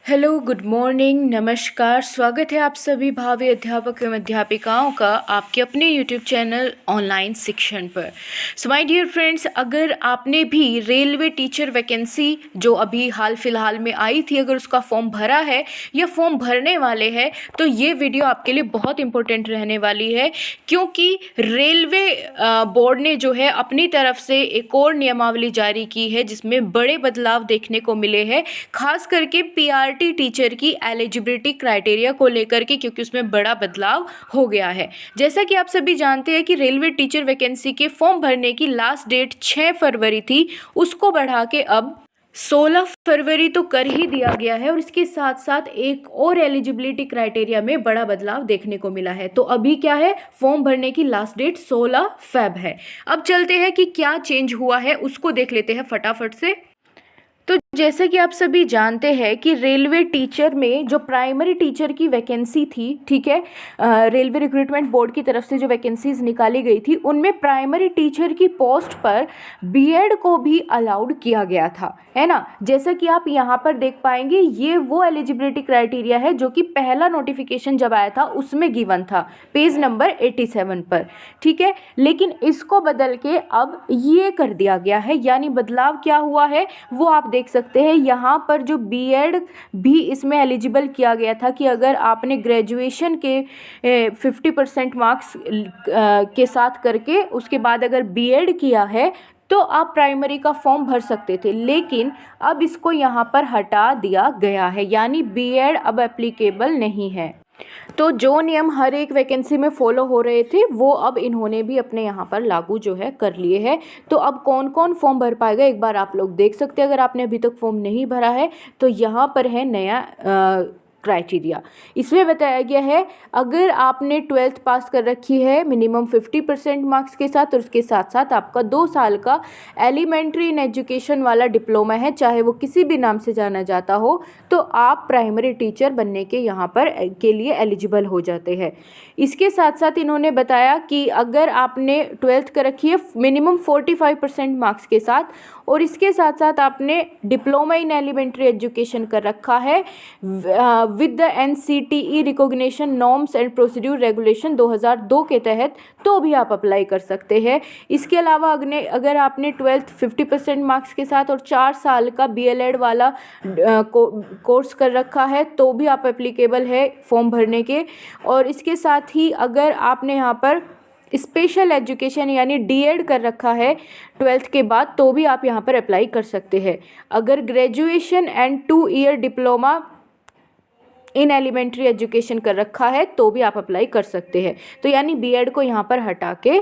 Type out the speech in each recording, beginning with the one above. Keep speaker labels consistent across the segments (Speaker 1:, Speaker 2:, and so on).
Speaker 1: Hello, good morning, नमस्कार। स्वागत है आप सभी भावी अध्यापक एवं अध्यापिकाओं का आपके अपने यूट्यूब चैनल ऑनलाइन शिक्षण पर। सो माय डियर फ्रेंड्स, अगर आपने भी रेलवे टीचर वैकेंसी जो अभी हाल फिलहाल में आई थी, अगर उसका फॉर्म भरा है या फॉर्म भरने वाले हैं, तो ये वीडियो आपके लिए बहुत इंपॉर्टेंट रहने वाली है, क्योंकि रेलवे बोर्ड ने जो है अपनी तरफ से एक और नियमावली जारी की है जिसमें बड़े बदलाव देखने को मिले हैं, खास करके पीआरटी टीचर की एलिजिबिलिटी क्राइटेरिया को लेकर के, क्योंकि उसमें बड़ा बदलाव हो गया है। जैसा कि आप सभी जानते हैं कि रेलवे टीचर वैकेंसी के फॉर्म भरने की लास्ट डेट 6 फरवरी थी, उसको बढ़ा के अब 16 फरवरी तो कर ही दिया गया है, और इसके साथ साथ एक और एलिजिबिलिटी क्राइटेरिया में बड़ा बदलाव देखने को मिला है। तो अभी क्या है, फॉर्म भरने की लास्ट डेट 16 फेब है। अब चलते हैं कि क्या चेंज हुआ है, उसको देख लेते हैं फटाफट से। तो जैसे कि आप सभी जानते हैं कि रेलवे टीचर में जो प्राइमरी टीचर की वैकेंसी थी, ठीक है, रेलवे रिक्रूटमेंट बोर्ड की तरफ से जो वैकेंसीज निकाली गई थी, उनमें प्राइमरी टीचर की पोस्ट पर बीएड को भी अलाउड किया गया था, है ना। जैसा कि आप यहाँ पर देख पाएंगे, ये वो एलिजिबिलिटी क्राइटेरिया है जो कि पहला नोटिफिकेशन जब आया था उसमें गिवन था, पेज नंबर 87 पर, ठीक है। लेकिन इसको बदल के अब ये कर दिया गया है, यानी बदलाव क्या हुआ है वो आप देख सकते हैं। यहाँ पर जो बीएड भी इसमें एलिजिबल किया गया था कि अगर आपने ग्रेजुएशन के 50% मार्क्स के साथ करके उसके बाद अगर बीएड किया है तो आप प्राइमरी का फॉर्म भर सकते थे, लेकिन अब इसको यहाँ पर हटा दिया गया है, यानी बीएड अब एप्लीकेबल नहीं है। तो जो नियम हर एक वैकेंसी में फॉलो हो रहे थे वो अब इन्होंने भी अपने यहाँ पर लागू जो है कर लिए हैं। तो अब कौन कौन फॉर्म भर पाएगा एक बार आप लोग देख सकते हैं। अगर आपने अभी तक फॉर्म नहीं भरा है तो यहाँ पर है नया क्राइटेरिया। इसमें बताया गया है, अगर आपने 12th पास कर रखी है मिनिमम 50% मार्क्स के साथ, और उसके साथ साथ आपका 2 साल का एलिमेंट्री इन एजुकेशन वाला डिप्लोमा है, चाहे वो किसी भी नाम से जाना जाता हो, तो आप प्राइमरी टीचर बनने के यहाँ पर के लिए एलिजिबल हो जाते हैं। इसके साथ साथ इन्होंने बताया कि अगर आपने 12th कर रखी है मिनिमम 45% मार्क्स के साथ, और इसके साथ साथ आपने डिप्लोमा इन एलिमेंट्री एजुकेशन कर रखा है with the NCTE recognition norms and procedure regulation 2002 के तहत, तो भी आप अप्लाई कर सकते हैं। इसके अलावा अगर आपने 12th 50% मार्क्स के साथ और 4 साल का बीएलएड वाला कोर्स कर रखा है तो भी आप एप्लीकेबल है फॉर्म भरने के। और इसके साथ ही अगर आपने यहाँ पर स्पेशल एजुकेशन यानी डीएड कर रखा है 12th के बाद, तो भी आप यहाँ पर अप्लाई कर सकते हैं। अगर graduation and 2 year diploma in elementary education कर रखा है तो भी आप अप्लाई कर सकते हैं। तो यानी बीएड को यहाँ पर हटा के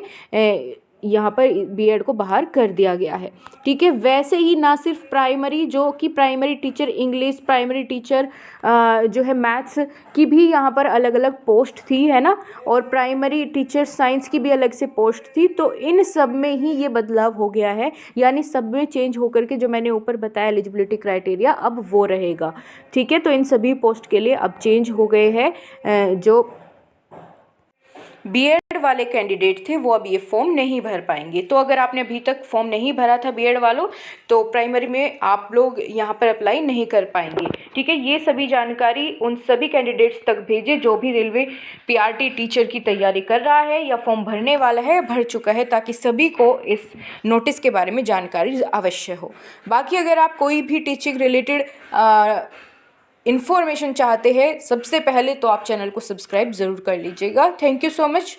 Speaker 1: यहाँ पर बीएड को बाहर कर दिया गया है, ठीक है। वैसे ही ना सिर्फ प्राइमरी, जो कि primary teacher English, primary teacher जो है मैथ्स की भी यहाँ पर अलग अलग पोस्ट थी, है ना, और प्राइमरी टीचर साइंस की भी अलग से पोस्ट थी। तो इन सब में ही ये बदलाव हो गया है, यानी सब में चेंज होकर के जो मैंने ऊपर बताया एलिजिबिलिटी क्राइटेरिया अब वो रहेगा, ठीक है। तो इन सभी पोस्ट के लिए अब चेंज हो गए हैं। जो बीएड वाले कैंडिडेट थे वो अब ये फॉर्म नहीं भर पाएंगे। तो अगर आपने अभी तक फॉर्म नहीं भरा था बीएड वालों, तो प्राइमरी में आप लोग यहाँ पर अप्लाई नहीं कर पाएंगे, ठीक है। ये सभी जानकारी उन सभी कैंडिडेट्स तक भेजे जो भी रेलवे पीआरटी टीचर की तैयारी कर रहा है या फॉर्म भरने वाला है, भर चुका है, ताकि सभी को इस नोटिस के बारे में जानकारी अवश्य हो। बाकी अगर आप कोई भी टीचिंग रिलेटेड इन्फॉर्मेशन चाहते हैं सबसे पहले, तो आप चैनल को सब्सक्राइब ज़रूर कर लीजिएगा। Thank you so much.